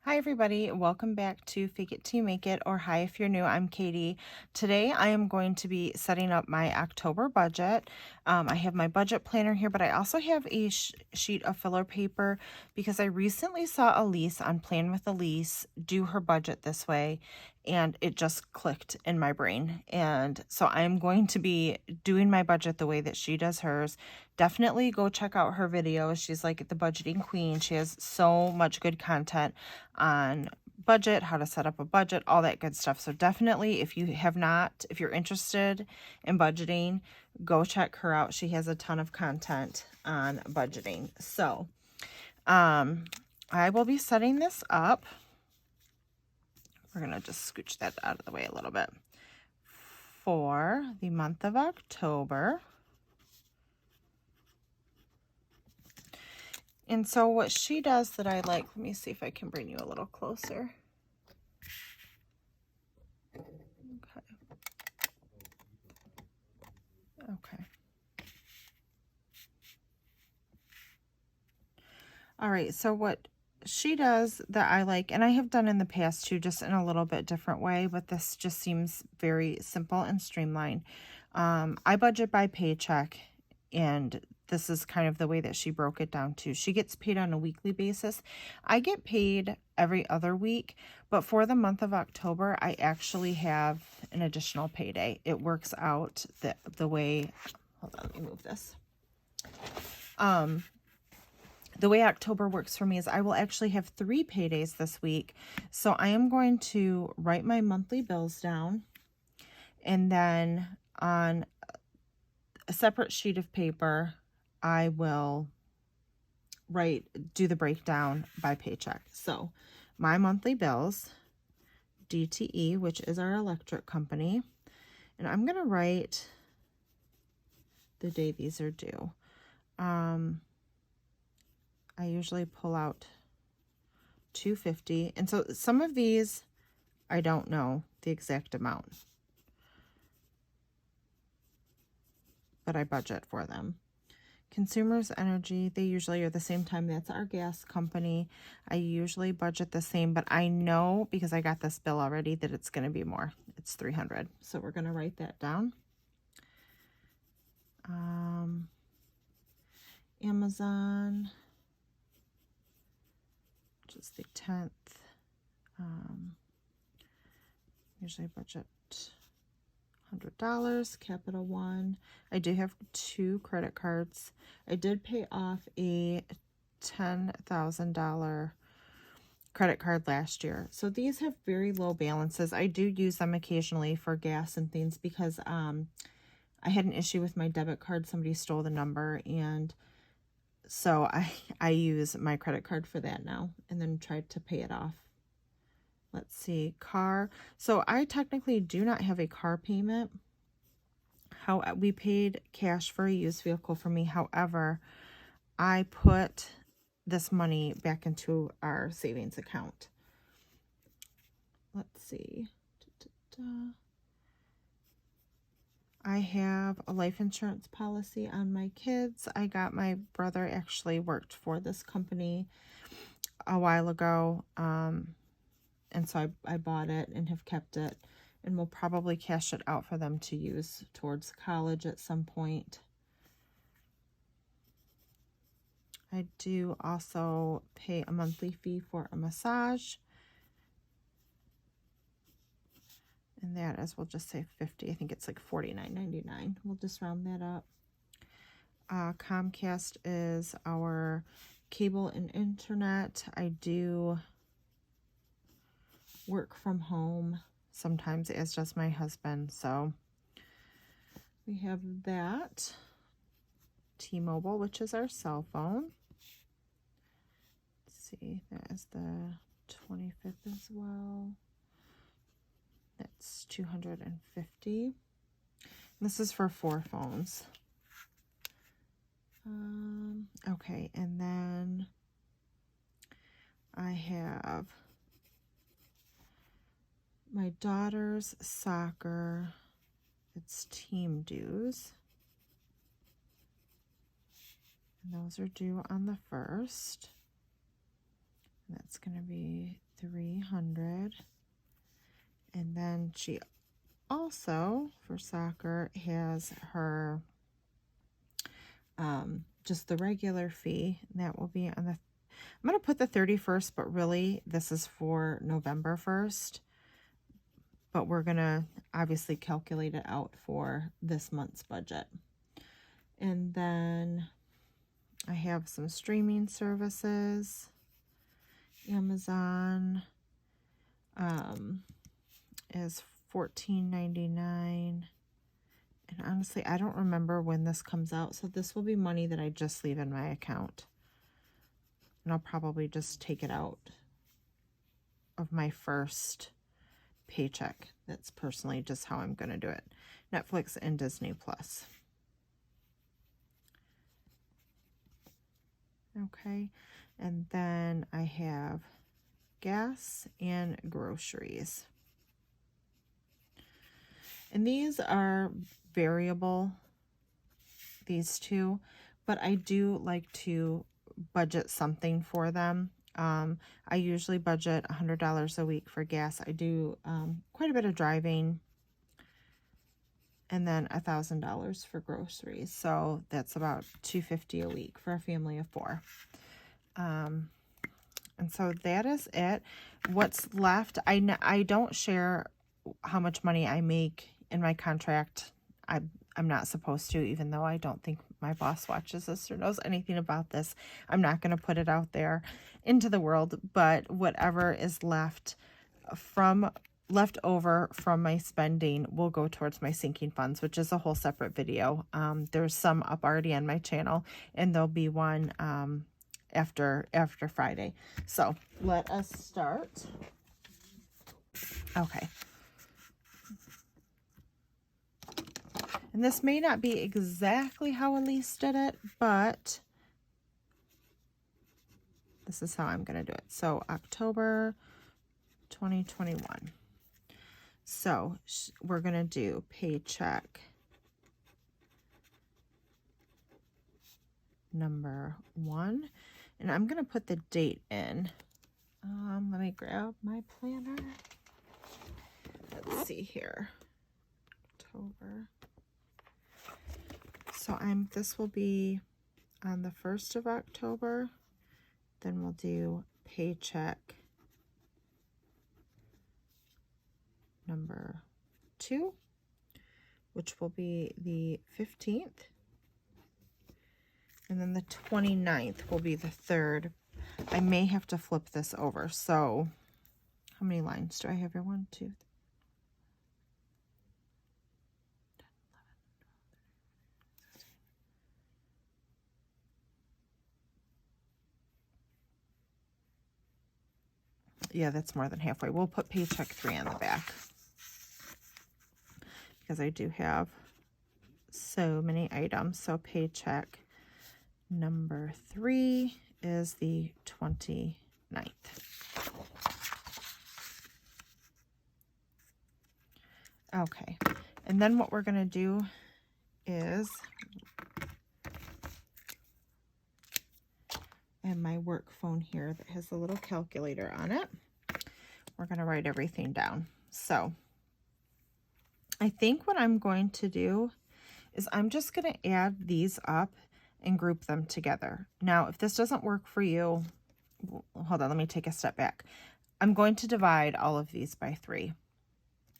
Hi everybody, welcome back to Fake It Till You Make It, or hi if you're new, I'm Katie. Today I am going to be setting up my October budget. I have my budget planner here, but I also have a sheet of filler paper because I recently saw Elise on Plan with Elise do her budget this way, and it just clicked in my brain. And so I'm going to be doing my budget the way that she does hers. Definitely go check out her videos. She's like the budgeting queen. She has so much good content on budget, how to set up a budget, all that good stuff. So definitely, if you're interested in budgeting, go check her out. She has a ton of content on budgeting. So I will be setting this up. We're going to just scooch that out of the way a little bit. For the month of October. And so what she does that I like, let me see if I can bring you a little closer. Okay. All right, so what she does that I like, and I have done in the past too, just in a little bit different way, but this just seems very simple and streamlined. I budget by paycheck, and this is kind of the way that she broke it down too. She gets paid on a weekly basis. I get paid every other week, but for the month of October, I actually have an additional payday. It works out the way, hold on, let me move this. The way October works for me is I will actually have 3 paydays this week. So I am going to write my monthly bills down, and then on a separate sheet of paper, I will do the breakdown by paycheck. So my monthly bills, DTE, which is our electric company, and I'm going to write the day these are due. I usually pull out $250, and so some of these I don't know the exact amount, but I budget for them. Consumers Energy, they usually are the same time. That's our gas company. I usually budget the same, but I know because I got this bill already that it's going to be more. It's $300, so we're going to write that down. Amazon, which is the 10th. Usually budget $100. Capital One. I do have 2 credit cards. I did pay off a $10,000 credit card last year. So these have very low balances. I do use them occasionally for gas and things because I had an issue with my debit card. Somebody stole the number, and so I use my credit card for that now, and then tried to pay it off. Let's see, car. So I technically do not have a car payment. How we paid cash for a used vehicle for me. However, I put this money back into our savings account. Let's see. I have a life insurance policy on my kids. My brother actually worked for this company a while ago. And so I bought it and have kept it, and will probably cash it out for them to use towards college at some point. I do also pay a monthly fee for a massage. And that is, we'll just say 50. I think it's like $49.99. We'll just round that up. Comcast is our cable and internet. I do work from home sometimes, as does my husband, so we have that. T-Mobile, which is our cell phone. Let's see, that is the 25th as well. That's $250. This is for 4 phones. Okay, and then I have my daughter's soccer. It's team dues. And those are due on the 1st. And that's going to be $300. And then she also, for soccer, has her just the regular fee. And that will be on the, I'm going to put the 31st, but really this is for November 1st. But we're going to obviously calculate it out for this month's budget. And then I have some streaming services. Amazon is $14.99. And honestly, I don't remember when this comes out. So this will be money that I just leave in my account. And I'll probably just take it out of my first paycheck. That's personally just how I'm going to do it. Netflix and Disney Plus. Okay. And then I have gas and groceries. And these are variable, these two, but I do like to budget something for them. I usually budget $100 a week for gas. I do quite a bit of driving, and then $1,000 for groceries. So that's about $250 a week for a family of 4. And so that is it. What's left, I don't share how much money I make in my contract. I'm not supposed to, even though I don't think my boss watches this or knows anything about this. I'm not going to put it out there into the world, but whatever is left over from my spending will go towards my sinking funds, which is a whole separate video. There's some up already on my channel, and there'll be one after Friday. So let us start. Okay. And this may not be exactly how Elise did it, but this is how I'm going to do it. So October 2021. So we're going to do paycheck number 1. And I'm going to put the date in. Let me grab my planner. Let's see here. October. So this will be on the 1st of October. Then we'll do paycheck number 2, which will be the 15th. And then the 29th will be the 3rd. I may have to flip this over. So how many lines do I have here? 1, 2, 3. Yeah, that's more than halfway. We'll put paycheck 3 on the back because I do have so many items. So paycheck number 3 is the 29th. Okay, and then what we're going to do is, and my work phone here that has a little calculator on it, we're going to write everything down. So I think what I'm going to do is I'm just going to add these up and group them together. Now, if this doesn't work for you, hold on, let me take a step back. I'm going to divide all of these by 3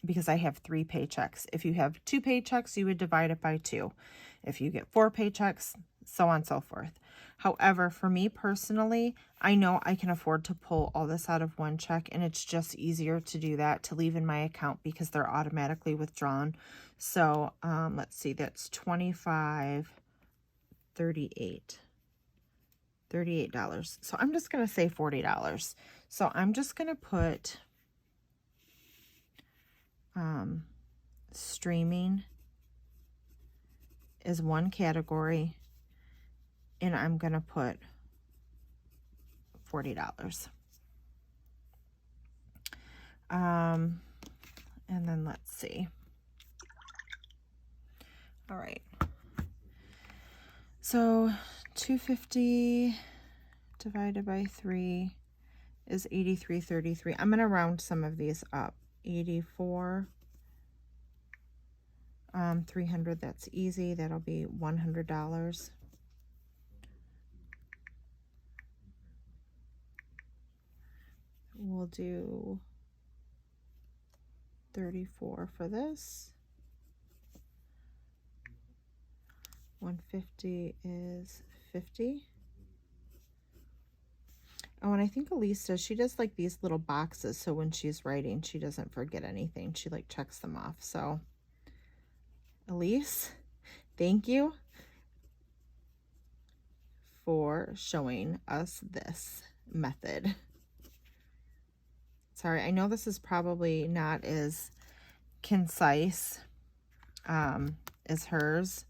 because I have 3 paychecks. If you have 2 paychecks, you would divide it by 2. If you get 4 paychecks, so on and so forth. However, for me personally, I know I can afford to pull all this out of one check, and it's just easier to do that, to leave in my account because they're automatically withdrawn. So let's see, that's $25.38. $38. So I'm just going to say $40. So I'm just going to put streaming is one category, and I'm going to put $40. And then let's see. All right. So $250 divided by 3 is 83.33. I'm going to round some of these up. 84, 300, that's easy. That'll be $100. We'll do 34 for this. 150 is 50. Oh, and I think Elise does, she does like these little boxes, so when she's writing, she doesn't forget anything. She like checks them off. So Elise, thank you for showing us this method. Sorry, I know this is probably not as concise as hers,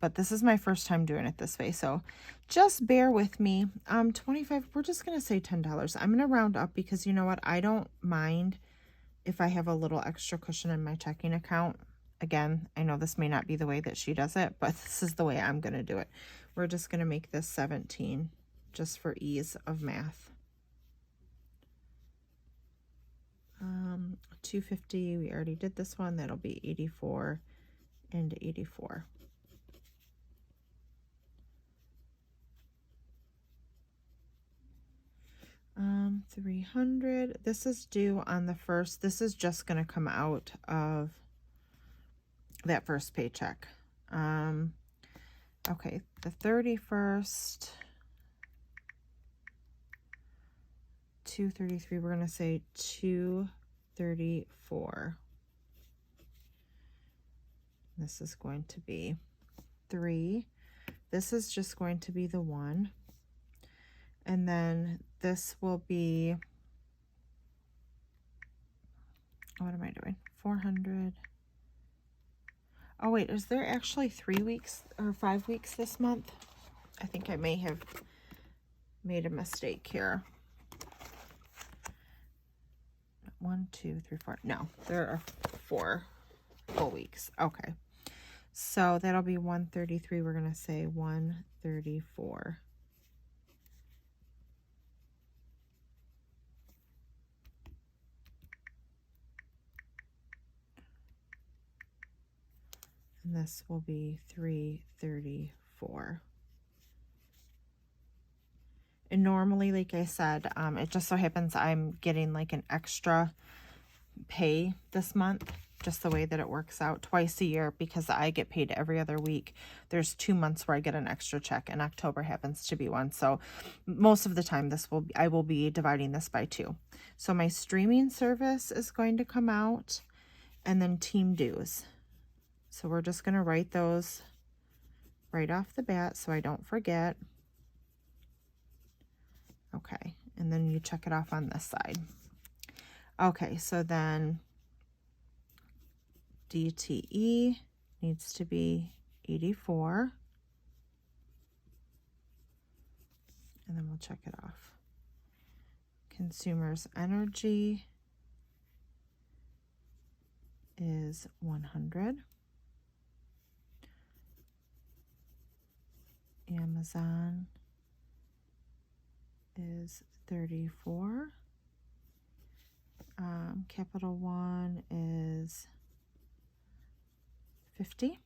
but this is my first time doing it this way, so just bear with me. 25, we're just gonna say $10. I'm gonna round up because you know what, I don't mind if I have a little extra cushion in my checking account. Again, I know this may not be the way that she does it, but this is the way I'm gonna do it. We're just gonna make this 17 just for ease of math. 250, we already did this one. That'll be 84 and 84. Um, 300. This is due on the 1st. This is just going to come out of that first paycheck. Okay, the 31st. 233. We're going to say 234. This is going to be 3. This is just going to be the 1. And then this will be, what am I doing? 400. Oh wait, is there actually 3 weeks or 5 weeks this month? I think I may have made a mistake here. 1, 2, 3, 4. No, there are 4 full weeks. Okay. So that'll be 133. We're going to say 134. And this will be 334. And normally, like I said, it just so happens I'm getting like an extra pay this month, just the way that it works out twice a year, because I get paid every other week. There's 2 months where I get an extra check, and October happens to be one. So most of the time I will be dividing this by 2. So my streaming service is going to come out, and then team dues. So we're just going to write those right off the bat so I don't forget. Okay, and then you check it off on this side. Okay, so then DTE needs to be 84. And then we'll check it off. Consumers energy is 100. Amazon is 34. Capital One is 50.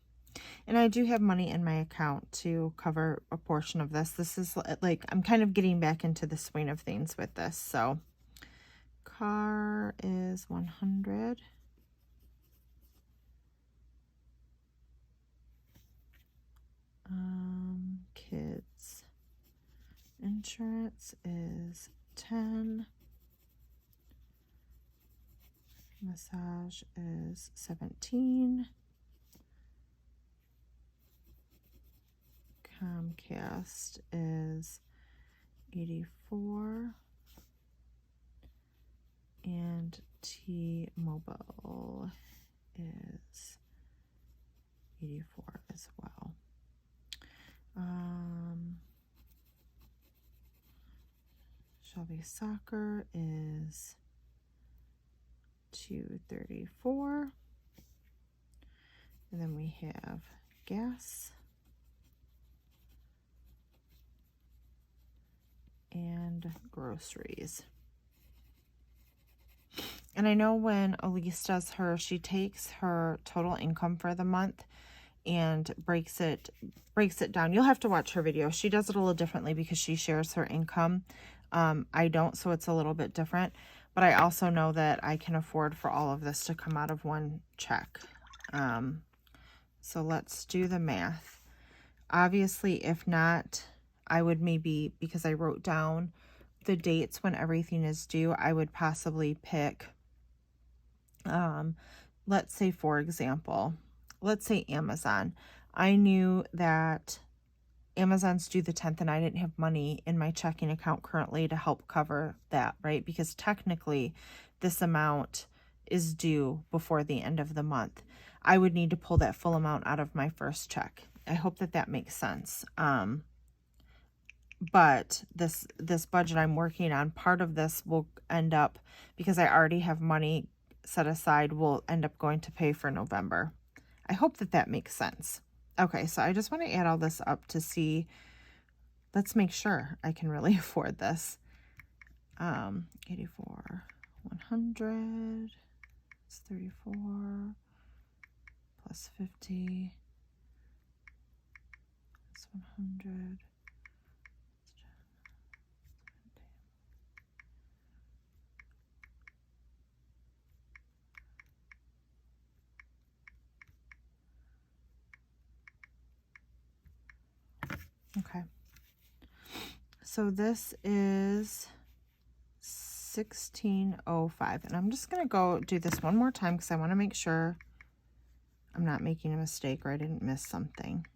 And I do have money in my account to cover a portion of this. This is like, I'm kind of getting back into the swing of things with this. So car is 100. Kids insurance is 10. Massage is 17. Comcast is 84. And T-Mobile is 84 as well. Shelby Soccer is 234. And then we have gas and and groceries. And I know when Elise does her, she takes her total income for the month and breaks it down. You'll have to watch her video. She does it a little differently because she shares her income. I don't, so it's a little bit different. But I also know that I can afford for all of this to come out of one check. So let's do the math. Obviously, if not, I would maybe, because I wrote down the dates when everything is due, I would possibly pick, let's say, for example, let's say Amazon. I knew that Amazon's due the 10th and I didn't have money in my checking account currently to help cover that, right? Because technically this amount is due before the end of the month. I would need to pull that full amount out of my first check. I hope that that makes sense. But this budget I'm working on, part of this will end up, because I already have money set aside, will end up going to pay for November. I hope that that makes sense. Okay, so I just want to add all this up to see, let's make sure I can really afford this. 84, 100, it's 34, plus 50, it's 100. Okay. So this is 1605, and I'm just going to go do this one more time because I want to make sure I'm not making a mistake or I didn't miss something.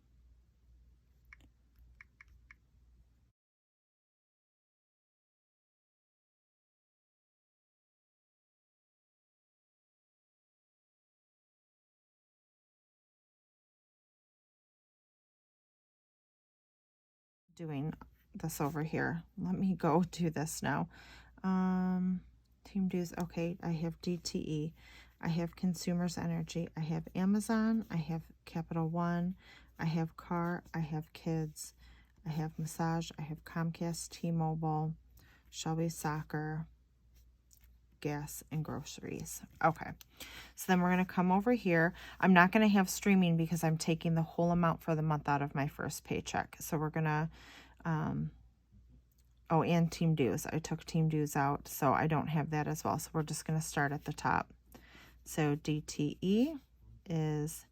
Doing this over here. Let me go do this now. Team dues. Okay, I have DTE. I have Consumers Energy. I have Amazon. I have Capital One. I have car. I have kids. I have massage. I have Comcast, T-Mobile, Shelby Soccer, gas, and groceries. Okay, so then we're going to come over here. I'm not going to have streaming because I'm taking the whole amount for the month out of my first paycheck. So we're going to, oh, and team dues. I took team dues out, so I don't have that as well. So we're just going to start at the top. So DTE is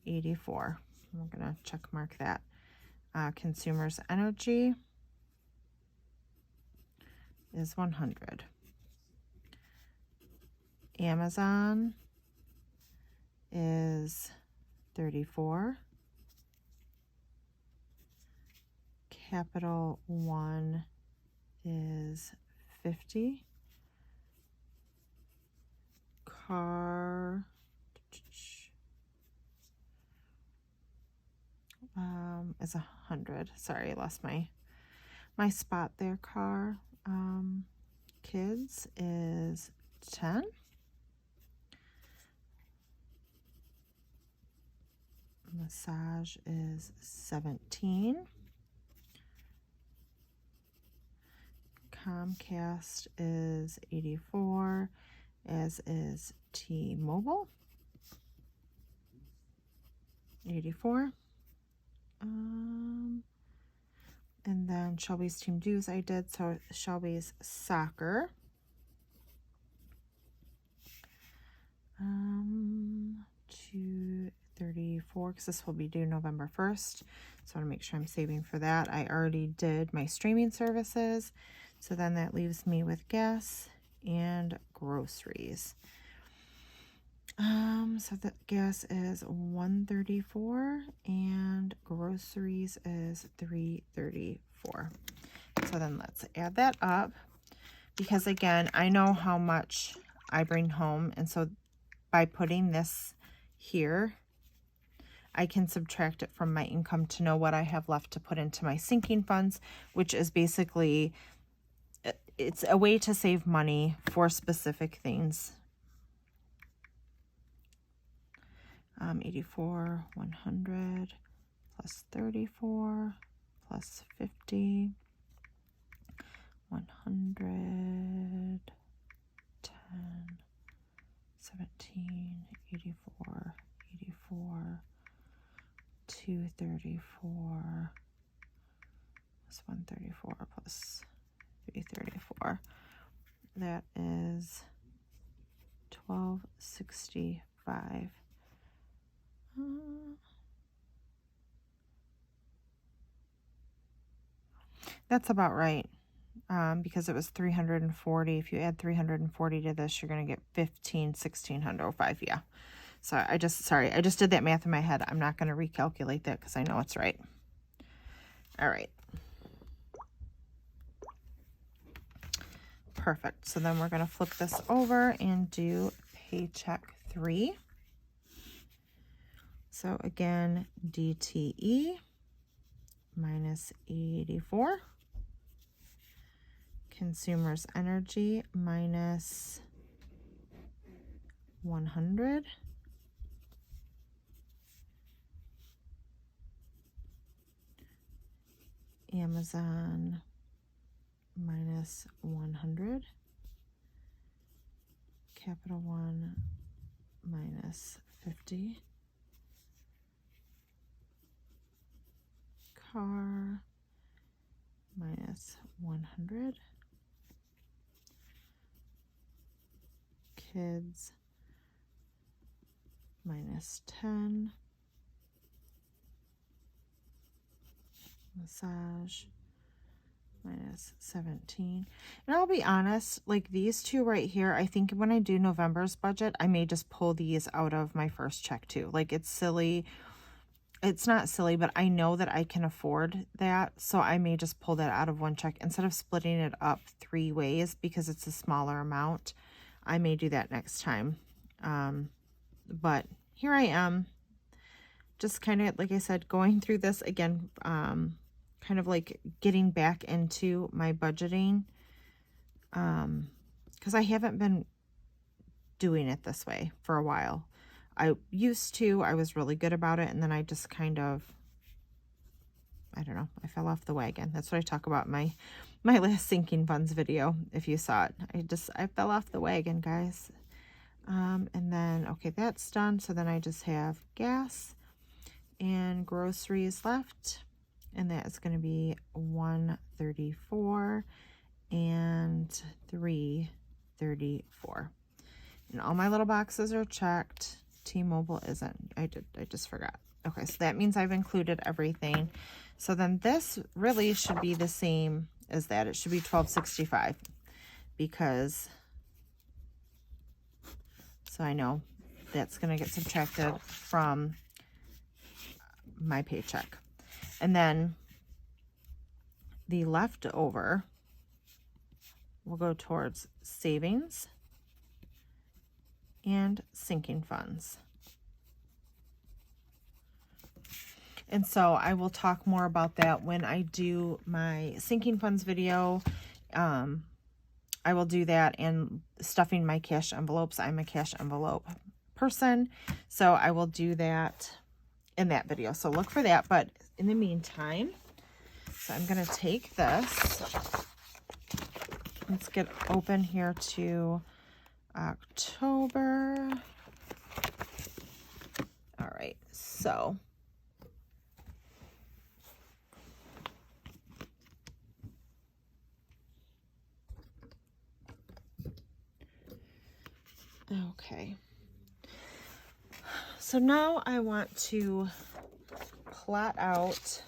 84. We're going to check mark that. Consumers Energy is 100. Amazon is 34. Capital One is 50. Car is 100. Sorry, I lost my spot there. Car. Kids is 10. Massage is 17. Comcast is 84, as is T-Mobile. 84. And then Shelby's team dues I did, so Shelby's soccer. 234, because this will be due November 1st. So I want to make sure I'm saving for that. I already did my streaming services. So then that leaves me with gas and groceries. So the gas is 134 and groceries is 334. So then let's add that up, because again, I know how much I bring home, and so by putting this here, I can subtract it from my income to know what I have left to put into my sinking funds, which is basically, it's a way to save money for specific things. 84, 100, plus 34, plus 50, 100, 10, 17, 84, 84, 234, plus 134 plus 334. That is 1265. That's about right. Because it was 340. If you add 340 to this, you're going to get 1605. Yeah. So I just did that math in my head. I'm not going to recalculate that because I know it's right. All right. Perfect. So then we're going to flip this over and do paycheck 3. So again, DTE minus 84. Consumers energy minus 100. Amazon minus 100. Capital One minus 50. Car minus 100. Kids minus 10. Massage minus 17. And I'll be honest, like these two right here, I think when I do November's budget, I may just pull these out of my first check too. Like it's silly. It's not silly, but I know that I can afford that. So I may just pull that out of one check instead of splitting it up 3 ways because it's a smaller amount. I may do that next time. But here I am, just kind of, like I said, going through this again, kind of like getting back into my budgeting, because I haven't been doing it this way for a while. I used to, I was really good about it, and then I just kind of, I don't know, I fell off the wagon. That's what I talk about in my last sinking funds video, if you saw it. I fell off the wagon, guys. And then, okay, that's done. So then I just have gas and groceries left, and that is going to be 134 and 334. And all my little boxes are checked. T-Mobile isn't. I just forgot. Okay, so that means I've included everything. So then this really should be the same as that. It should be 1265 because, so I know that's going to get subtracted from my paycheck. And then the leftover will go towards savings and sinking funds. And so I will talk more about that when I do my sinking funds video. I will do that, and stuffing my cash envelopes. I'm a cash envelope person, so I will do that in that video. So look for that. But in the meantime, so I'm going to take this. Let's get open here to October. All right, so okay. So now I want to plot out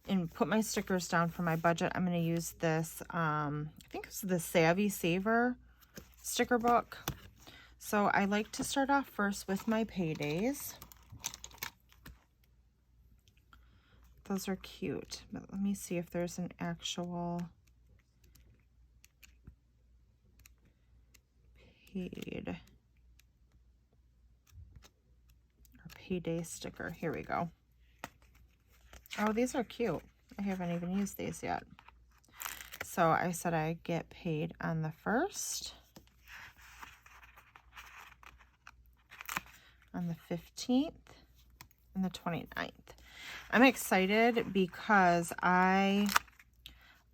and put my stickers down for my budget. I'm going to use this, I think it's the Savvy Saver sticker book. So I like to start off first with my paydays. Those are cute, but let me see if there's an actual paid or payday sticker. Here we go. Oh, these are cute. I haven't even used these yet. So I said I get paid on the 1st, on the 15th, and the 29th. I'm excited because I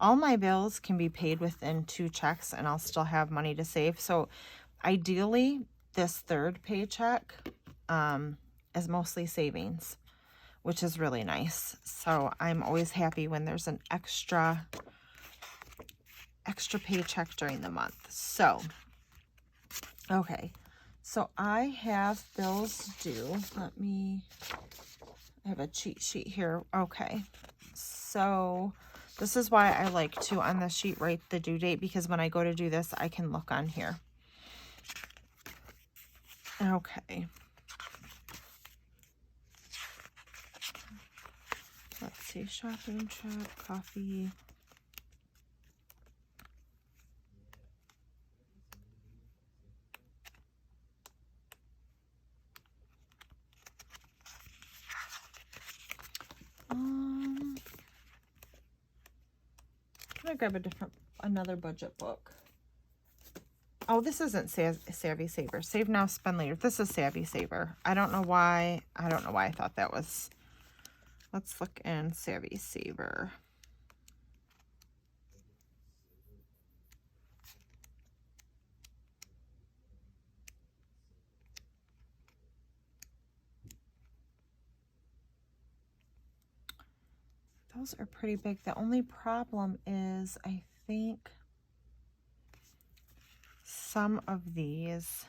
all my bills can be paid within 2 checks and I'll still have money to save. So ideally, this third paycheck is mostly savings, which is really nice. So I'm always happy when there's an extra paycheck during the month. So, okay. So I have bills due. I have a cheat sheet here. Okay. So this is why I like to, on the sheet, write the due date, because when I go to do this, I can look on here. Okay. Let's see, shopping trip, coffee. I'm gonna grab another budget book. Oh, this isn't Savvy Saver. Save Now, Spend Later. This is Savvy Saver. I don't know why I thought that was. Let's look in Savvy Saver. Those are pretty big. The only problem is I think some of these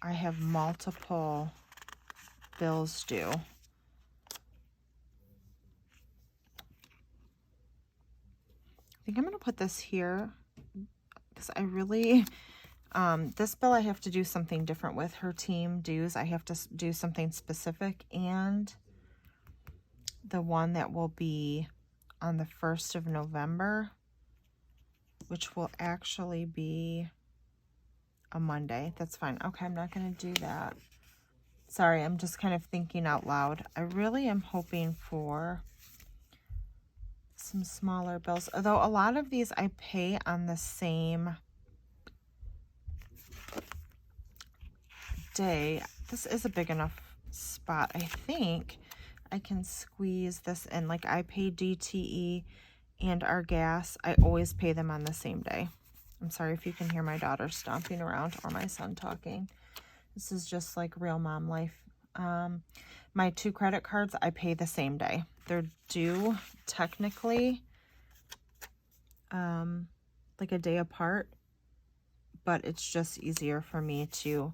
I have multiple bills due. I think I'm going to put this here because I really, this bill I have to do something different with. Her team dues, I have to do something specific, and the one that will be on the 1st of November, which will actually be a Monday. That's fine. Okay, I'm not going to do that. Sorry, I'm just kind of thinking out loud. I really am hoping for some smaller bills, although a lot of these I pay on the same day. This is a big enough spot. I think I can squeeze this in. Like, I pay DTE and our gas. I always pay them on the same day. I'm sorry if you can hear my daughter stomping around or my son talking. This is just like real mom life. My 2 credit cards, I pay the same day. They're due technically like a day apart, but it's just easier for me to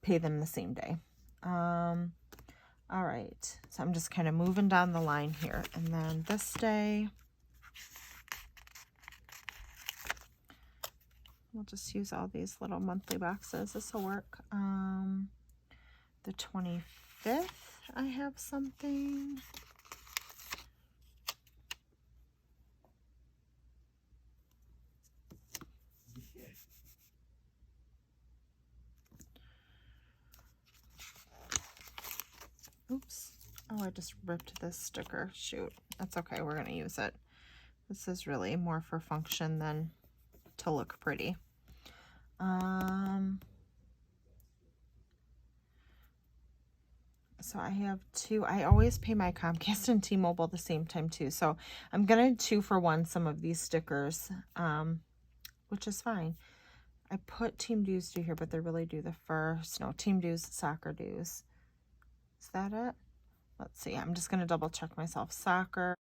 pay them the same day. All right, so I'm just kind of moving down the line here. And then this day, we'll just use all these little monthly boxes. This will work. The 25th, I have something. Oops. Oh, I just ripped this sticker. Shoot. That's okay. We're going to use it. This is really more for function than to look pretty. So I have 2. I always pay my Comcast and T-Mobile the same time too. So I'm going to 2-for-1 some of these stickers, which is fine. I put team dues due here, but they're really due the 1st. No, team dues, soccer dues. Is that it? Let's see. I'm just going to double check myself. Soccer.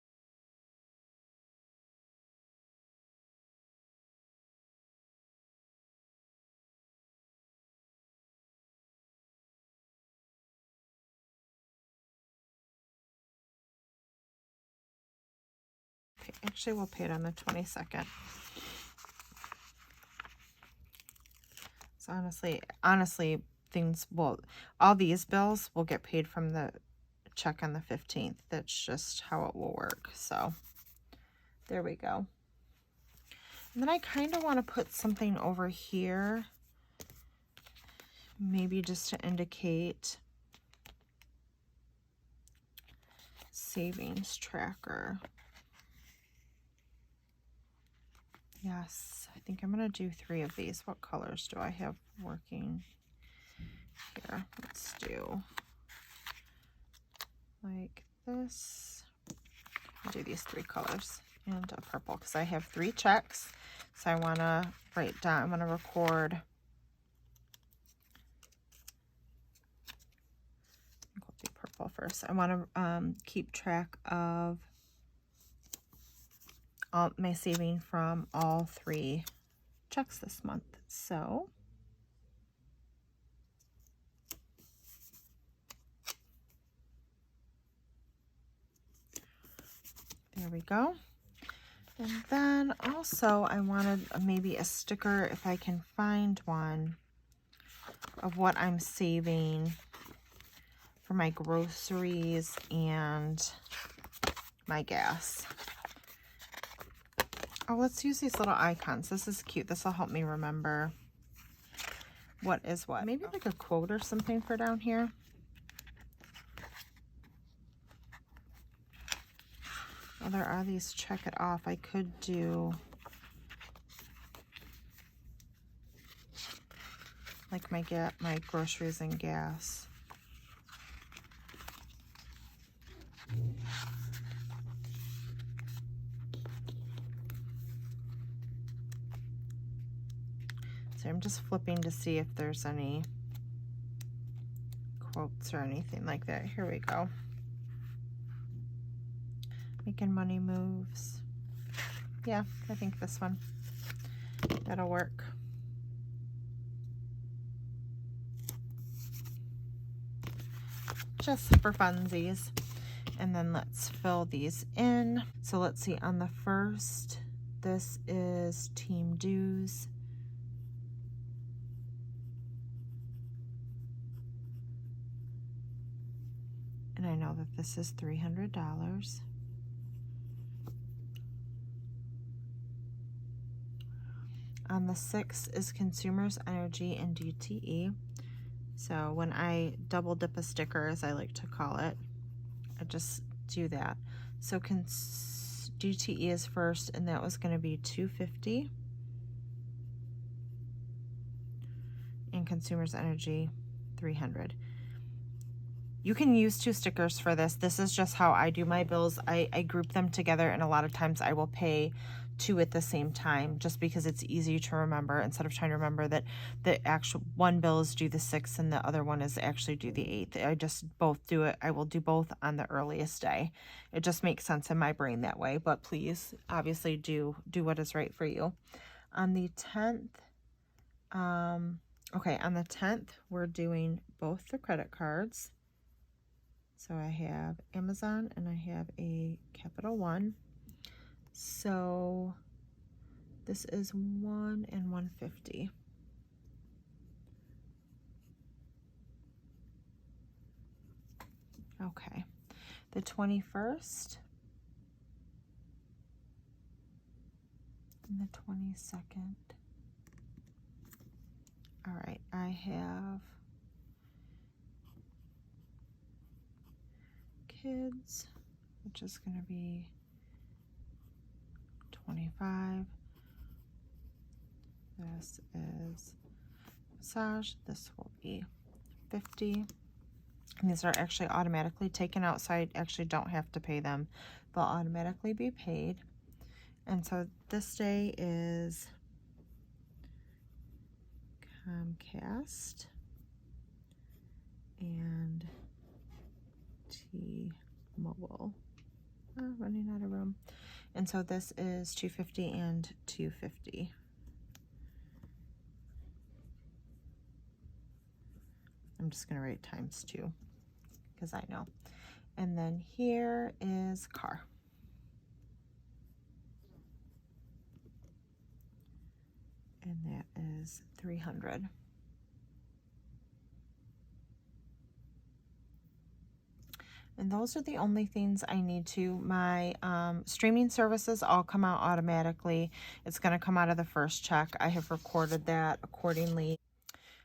Actually, we'll pay it on the 22nd. So honestly, things will, all these bills will get paid from the check on the 15th. That's just how it will work. So there we go. And then I kind of want to put something over here, maybe just to indicate savings tracker. Yes, I think I'm going to do 3 of these. What colors do I have working here? Let's do like this. I'll do these 3 colors and a purple because I have 3 checks. So I want to write down, I'm going to record. I'll do purple first. I want to keep track of all my saving from all 3 checks this month. So there we go. And then also I wanted maybe a sticker, if I can find one, of what I'm saving for my groceries and my gas. Oh, let's use these little icons. This is cute. This will help me remember what is what. Maybe like a quote or something for down here. Oh, there are these check it off. I could do like my groceries and gas. So I'm just flipping to see if there's any quotes or anything like that. Here we go. Making money moves. Yeah, I think this one, that'll work. Just for funsies. And then let's fill these in. So let's see, on the first, this is team dues. And I know that this is $300. On the 6th is consumers, energy, and DTE. So when I double dip a sticker, as I like to call it, I just do that. So DTE is first, and that was going to be $250. And consumers, energy, $300. You can use 2 stickers for this. This is just how I do my bills. I group them together, and a lot of times I will pay 2 at the same time, just because it's easy to remember, instead of trying to remember that the actual one bill is due the 6th and the other one is actually due the 8th. I just both do it. I will do both on the earliest day. It just makes sense in my brain that way, but please obviously do what is right for you. On the 10th, okay, on the 10th, we're doing both the credit cards. So I have Amazon and I have a Capital One. So this is $1 and $150. Okay, the 21st and the 22nd. All right, I have kids, which is going to be $25. This is massage. This will be $50. And these are actually automatically taken out, so I actually don't have to pay them. They'll automatically be paid. And so this day is Comcast and T-Mobile. Running out of room. And so this is $250 and $250. I'm just going to write ×2 because I know. And then here is car. And that is $300. And those are the only things I need to. My streaming services all come out automatically. It's going to come out of the first check. I have recorded that accordingly.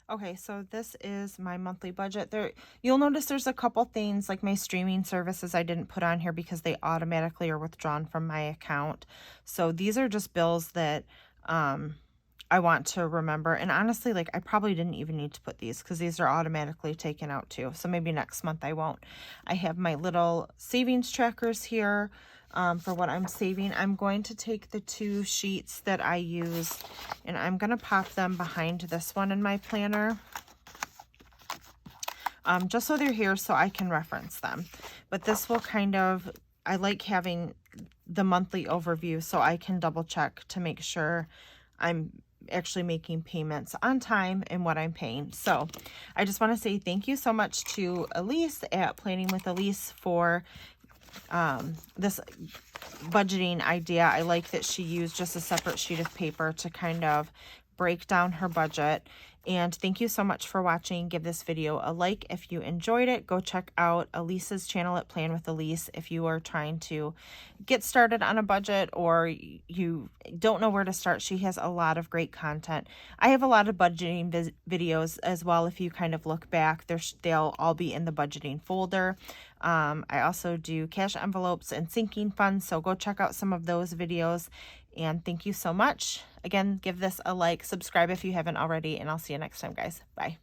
Okay, so this is my monthly budget. You'll notice there's a couple things like my streaming services I didn't put on here because they automatically are withdrawn from my account. So these are just bills that I want to remember. And honestly, like I probably didn't even need to put these because these are automatically taken out too. So maybe next month I won't. I have my little savings trackers here. for what I'm saving. I'm going to take the 2 sheets that I use and I'm going to pop them behind this one in my planner. Just so they're here so I can reference them. But this will kind of, I like having the monthly overview so I can double check to make sure I'm actually making payments on time and what I'm paying. So I just want to say thank you so much to Elise at Planning with Elise for this budgeting idea. I like that she used just a separate sheet of paper to kind of break down her budget. And thank you so much for watching. Give this video a like if you enjoyed it. Go check out Elise's channel at Plan with Elise if you are trying to get started on a budget or you don't know where to start. She has a lot of great content. I have a lot of budgeting videos as well. If you kind of look back, they'll all be in the budgeting folder. I also do cash envelopes and sinking funds, so go check out some of those videos. And thank you so much. Again, give this a like, subscribe if you haven't already, and I'll see you next time, guys. Bye.